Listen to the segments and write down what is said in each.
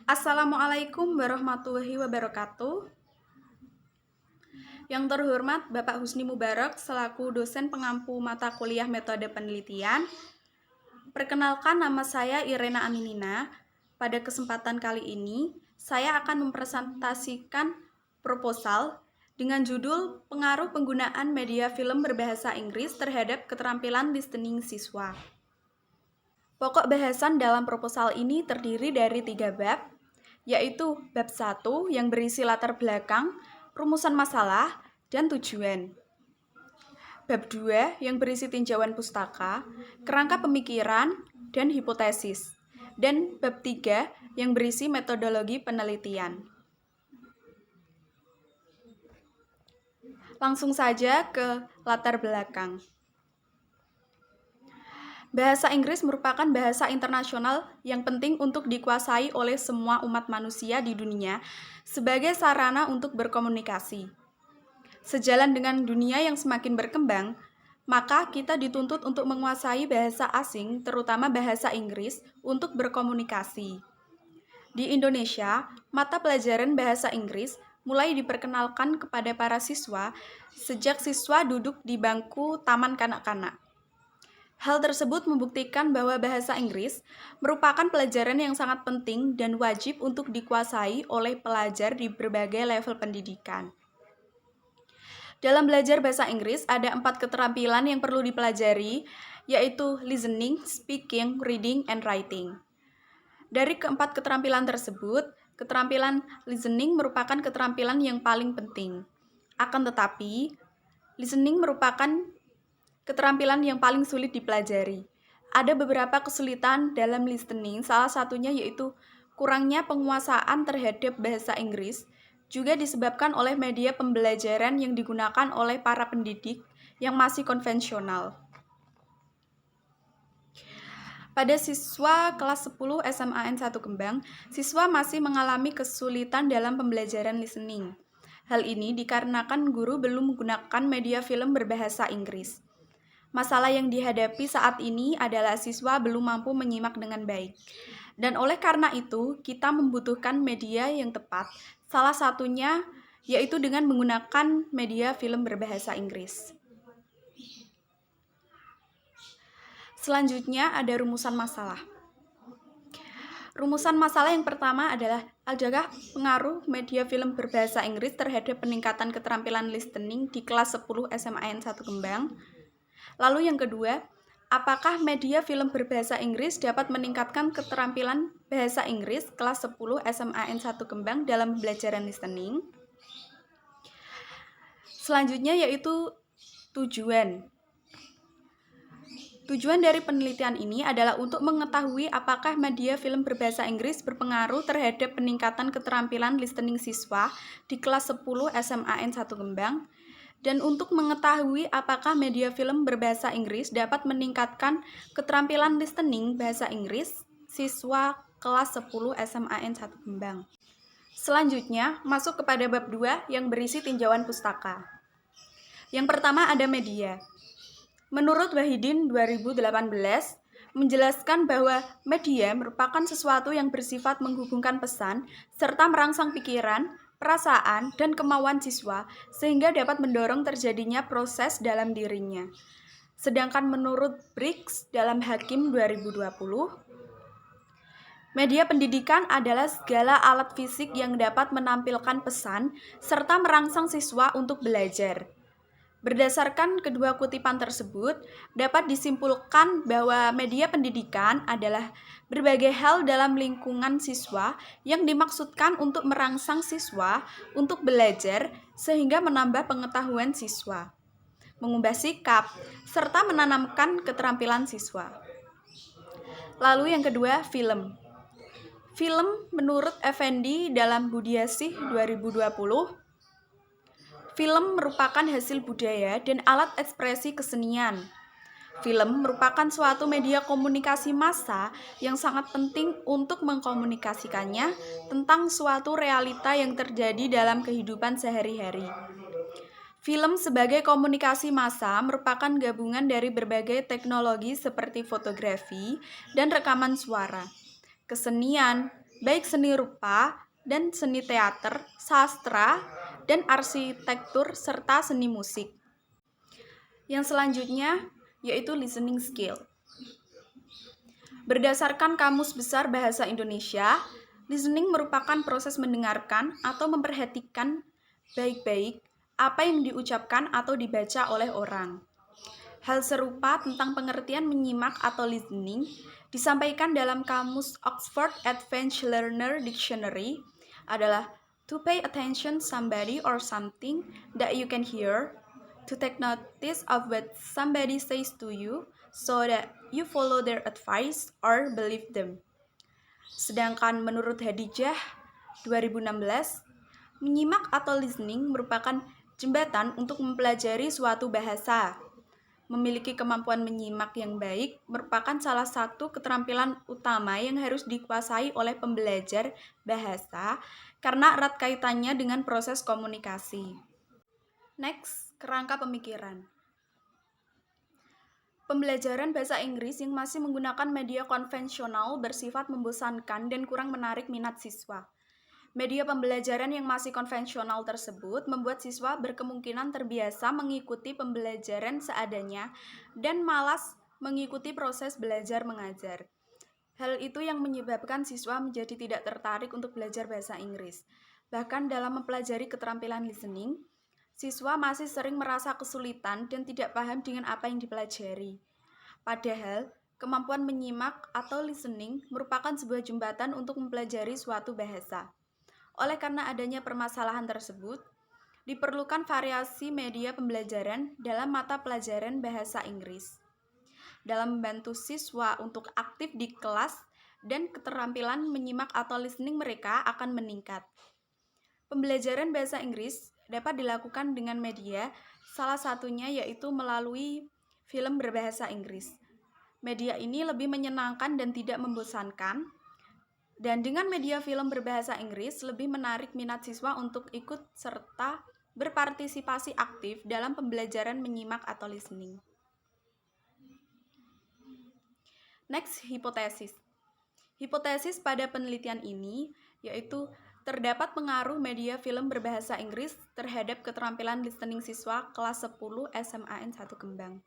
Assalamualaikum warahmatullahi wabarakatuh. Yang terhormat Bapak Husni Mubarak selaku dosen pengampu mata kuliah metode penelitian. Perkenalkan, nama saya Irena Aminina. Pada kesempatan kali ini, saya akan mempresentasikan proposal dengan judul Pengaruh Penggunaan Media Film Berbahasa Inggris Terhadap Keterampilan Listening Siswa. Pokok bahasan dalam proposal ini terdiri dari 3 bab, yaitu bab 1 yang berisi latar belakang, rumusan masalah, dan tujuan. Bab 2 yang berisi tinjauan pustaka, kerangka pemikiran, dan hipotesis. Dan bab 3 yang berisi metodologi penelitian. Langsung saja ke latar belakang. Bahasa Inggris merupakan bahasa internasional yang penting untuk dikuasai oleh semua umat manusia di dunia sebagai sarana untuk berkomunikasi. Sejalan dengan dunia yang semakin berkembang, maka kita dituntut untuk menguasai bahasa asing, terutama bahasa Inggris, untuk berkomunikasi. Di Indonesia, mata pelajaran bahasa Inggris mulai diperkenalkan kepada para siswa sejak siswa duduk di bangku taman kanak-kanak. Hal tersebut membuktikan bahwa bahasa Inggris merupakan pelajaran yang sangat penting dan wajib untuk dikuasai oleh pelajar di berbagai level pendidikan. Dalam belajar bahasa Inggris, ada 4 keterampilan yang perlu dipelajari, yaitu listening, speaking, reading, and writing. Dari keempat keterampilan tersebut, keterampilan listening merupakan keterampilan yang paling penting. Akan tetapi, listening merupakan keterampilan yang paling sulit dipelajari. Ada beberapa kesulitan dalam listening, salah satunya yaitu kurangnya penguasaan terhadap bahasa Inggris, juga disebabkan oleh media pembelajaran yang digunakan oleh para pendidik yang masih konvensional. Pada siswa kelas 10 SMAN 1 Kembang, siswa masih mengalami kesulitan dalam pembelajaran listening. Hal ini dikarenakan guru belum menggunakan media film berbahasa Inggris. Masalah yang dihadapi saat ini adalah siswa belum mampu menyimak dengan baik. Dan oleh karena itu, kita membutuhkan media yang tepat. Salah satunya yaitu dengan menggunakan media film berbahasa Inggris. Selanjutnya ada rumusan masalah. Rumusan masalah yang pertama adalah pengaruh media film berbahasa Inggris terhadap peningkatan keterampilan listening di kelas 10 SMAN 1 Kembang. Lalu yang kedua, apakah media film berbahasa Inggris dapat meningkatkan keterampilan bahasa Inggris kelas 10 SMAN 1 Kembang dalam pembelajaran listening? Selanjutnya yaitu tujuan. Tujuan dari penelitian ini adalah untuk mengetahui apakah media film berbahasa Inggris berpengaruh terhadap peningkatan keterampilan listening siswa di kelas 10 SMAN 1 Kembang, dan untuk mengetahui apakah media film berbahasa Inggris dapat meningkatkan keterampilan listening bahasa Inggris siswa kelas 10 SMAN 1 Kembang. Selanjutnya, masuk kepada bab 2 yang berisi tinjauan pustaka. Yang pertama ada media. Menurut Wahidin 2018, menjelaskan bahwa media merupakan sesuatu yang bersifat menghubungkan pesan serta merangsang pikiran, perasaan, dan kemauan siswa sehingga dapat mendorong terjadinya proses dalam dirinya. Sedangkan menurut Briggs dalam Hakim 2020, media pendidikan adalah segala alat fisik yang dapat menampilkan pesan serta merangsang siswa untuk belajar. Berdasarkan kedua kutipan tersebut, dapat disimpulkan bahwa media pendidikan adalah berbagai hal dalam lingkungan siswa yang dimaksudkan untuk merangsang siswa untuk belajar sehingga menambah pengetahuan siswa, mengubah sikap, serta menanamkan keterampilan siswa. Lalu yang kedua, film. Film menurut Effendi dalam Budiasih 2020, film merupakan hasil budaya dan alat ekspresi kesenian. Film merupakan suatu media komunikasi massa yang sangat penting untuk mengkomunikasikannya tentang suatu realita yang terjadi dalam kehidupan sehari-hari. Film sebagai komunikasi massa merupakan gabungan dari berbagai teknologi seperti fotografi dan rekaman suara, kesenian, baik seni rupa dan seni teater, sastra, dan arsitektur, serta seni musik. Yang selanjutnya yaitu listening skill. Berdasarkan Kamus Besar Bahasa Indonesia, listening merupakan proses mendengarkan atau memperhatikan baik-baik apa yang diucapkan atau dibaca oleh orang. Hal serupa tentang pengertian menyimak atau listening disampaikan dalam Kamus Oxford Advanced Learner Dictionary adalah to pay attention somebody or something that you can hear, to take notice of what somebody says to you so that you follow their advice or believe them. Sedangkan menurut Hadijah 2016, menyimak atau listening merupakan jembatan untuk mempelajari suatu bahasa. Memiliki kemampuan menyimak yang baik merupakan salah satu keterampilan utama yang harus dikuasai oleh pembelajar bahasa karena erat kaitannya dengan proses komunikasi. Next, kerangka pemikiran. Pembelajaran bahasa Inggris yang masih menggunakan media konvensional bersifat membosankan dan kurang menarik minat siswa. Media pembelajaran yang masih konvensional tersebut membuat siswa berkemungkinan terbiasa mengikuti pembelajaran seadanya dan malas mengikuti proses belajar mengajar. Hal itu yang menyebabkan siswa menjadi tidak tertarik untuk belajar bahasa Inggris. Bahkan dalam mempelajari keterampilan listening, siswa masih sering merasa kesulitan dan tidak paham dengan apa yang dipelajari. Padahal, kemampuan menyimak atau listening merupakan sebuah jembatan untuk mempelajari suatu bahasa. Oleh karena adanya permasalahan tersebut, diperlukan variasi media pembelajaran dalam mata pelajaran bahasa Inggris. Dalam membantu siswa untuk aktif di kelas dan keterampilan menyimak atau listening mereka akan meningkat. Pembelajaran bahasa Inggris dapat dilakukan dengan media, salah satunya yaitu melalui film berbahasa Inggris. Media ini lebih menyenangkan dan tidak membosankan. Dan dengan media film berbahasa Inggris lebih menarik minat siswa untuk ikut serta berpartisipasi aktif dalam pembelajaran menyimak atau listening. Next, hipotesis. Hipotesis pada penelitian ini yaitu terdapat pengaruh media film berbahasa Inggris terhadap keterampilan listening siswa kelas 10 SMAN 1 Kembang.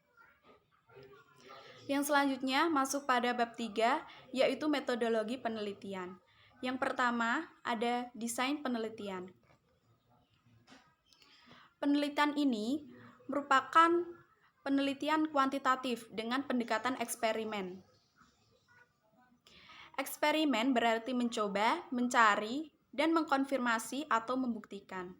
Yang selanjutnya masuk pada bab 3, yaitu metodologi penelitian. Yang pertama ada desain penelitian. Penelitian ini merupakan penelitian kuantitatif dengan pendekatan eksperimen. Eksperimen berarti mencoba, mencari, dan mengkonfirmasi atau membuktikan.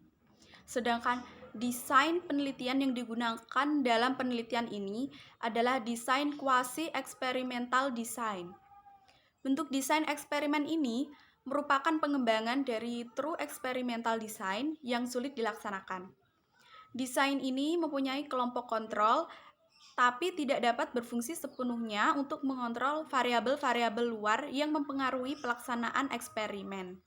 Sedangkan desain penelitian yang digunakan dalam penelitian ini adalah desain quasi-eksperimental design. Bentuk desain eksperimen ini merupakan pengembangan dari true experimental design yang sulit dilaksanakan. Desain ini mempunyai kelompok kontrol, tapi tidak dapat berfungsi sepenuhnya untuk mengontrol variabel-variabel luar yang mempengaruhi pelaksanaan eksperimen.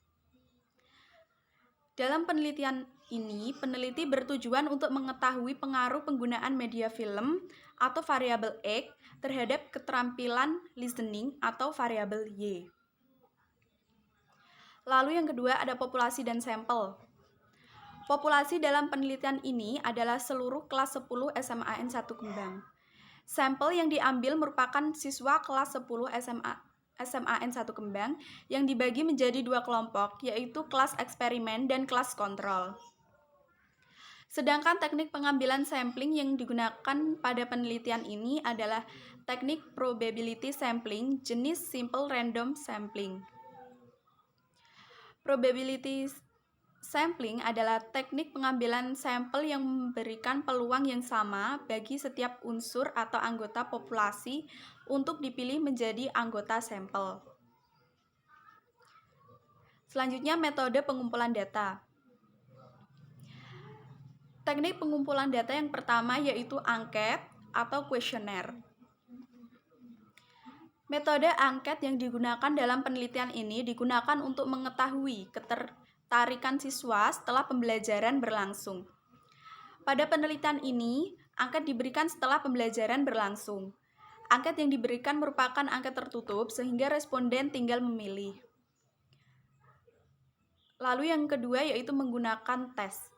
Dalam penelitian ini, peneliti bertujuan untuk mengetahui pengaruh penggunaan media film atau variabel X terhadap keterampilan listening atau variabel Y. Lalu yang kedua ada populasi dan sampel. Populasi dalam penelitian ini adalah seluruh kelas 10 SMAN 1 Kembang. Sampel yang diambil merupakan siswa kelas 10 SMAN 1 Kembang yang dibagi menjadi dua kelompok, yaitu kelas eksperimen dan kelas kontrol. Sedangkan teknik pengambilan sampling yang digunakan pada penelitian ini adalah teknik probability sampling jenis simple random sampling. Probability sampling adalah teknik pengambilan sampel yang memberikan peluang yang sama bagi setiap unsur atau anggota populasi untuk dipilih menjadi anggota sampel. Selanjutnya, metode pengumpulan data. Teknik pengumpulan data yang pertama yaitu angket atau kuesioner. Metode angket yang digunakan dalam penelitian ini digunakan untuk mengetahui ketertarikan siswa setelah pembelajaran berlangsung. Pada penelitian ini, angket diberikan setelah pembelajaran berlangsung. Angket yang diberikan merupakan angket tertutup sehingga responden tinggal memilih. Lalu yang kedua yaitu menggunakan tes.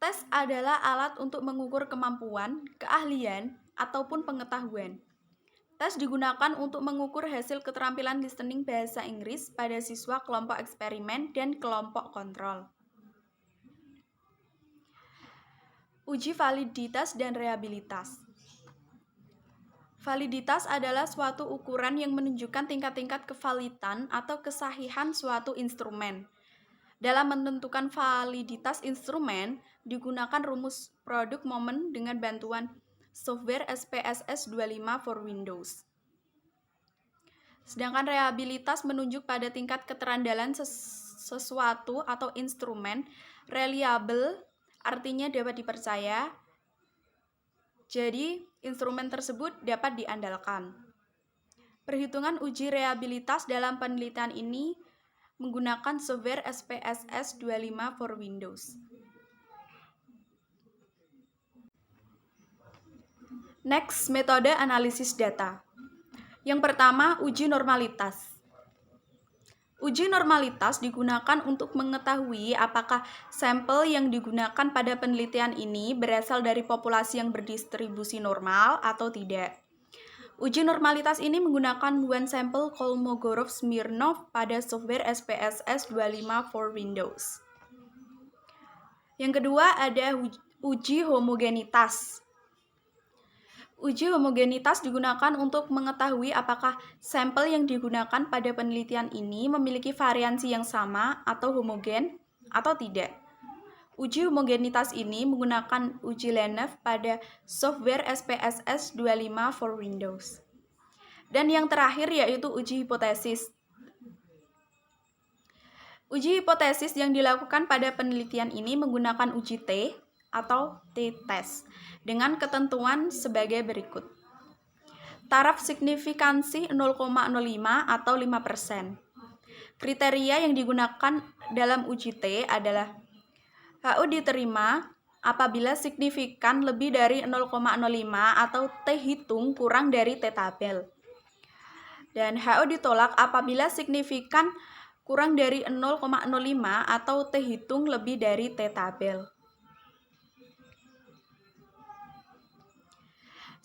Tes adalah alat untuk mengukur kemampuan, keahlian, ataupun pengetahuan. Tes digunakan untuk mengukur hasil keterampilan listening bahasa Inggris pada siswa kelompok eksperimen dan kelompok kontrol. Uji validitas dan rehabilitas. Validitas adalah suatu ukuran yang menunjukkan tingkat-tingkat kevalidan atau kesahihan suatu instrumen. Dalam menentukan validitas instrumen, digunakan rumus produk moment dengan bantuan software SPSS 25 for Windows. Sedangkan rehabilitas menunjuk pada tingkat keterandalan sesuatu atau instrumen. Reliable artinya dapat dipercaya. Jadi, instrumen tersebut dapat diandalkan. Perhitungan uji rehabilitas dalam penelitian ini menggunakan software SPSS 25 for Windows. Next, metode analisis data. Yang pertama, uji normalitas. Uji normalitas digunakan untuk mengetahui apakah sampel yang digunakan pada penelitian ini berasal dari populasi yang berdistribusi normal atau tidak. Uji normalitas ini menggunakan one sampel Kolmogorov-Smirnov pada software SPSS 25 for Windows. Yang kedua ada uji homogenitas. Uji homogenitas digunakan untuk mengetahui apakah sampel yang digunakan pada penelitian ini memiliki variansi yang sama atau homogen atau tidak. Uji homogenitas ini menggunakan uji Lennev pada software SPSS 25 for Windows. Dan yang terakhir yaitu uji hipotesis. Uji hipotesis yang dilakukan pada penelitian ini menggunakan uji T atau t-test dengan ketentuan sebagai berikut. Taraf signifikansi 0,05 atau 5%. Kriteria yang digunakan dalam uji T adalah HU diterima apabila signifikan lebih dari 0,05 atau T hitung kurang dari T tabel. Dan HU ditolak apabila signifikan kurang dari 0,05 atau T hitung lebih dari T tabel.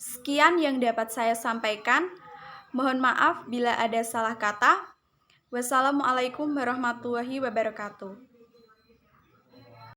Sekian yang dapat saya sampaikan. Mohon maaf bila ada salah kata. Wassalamualaikum warahmatullahi wabarakatuh.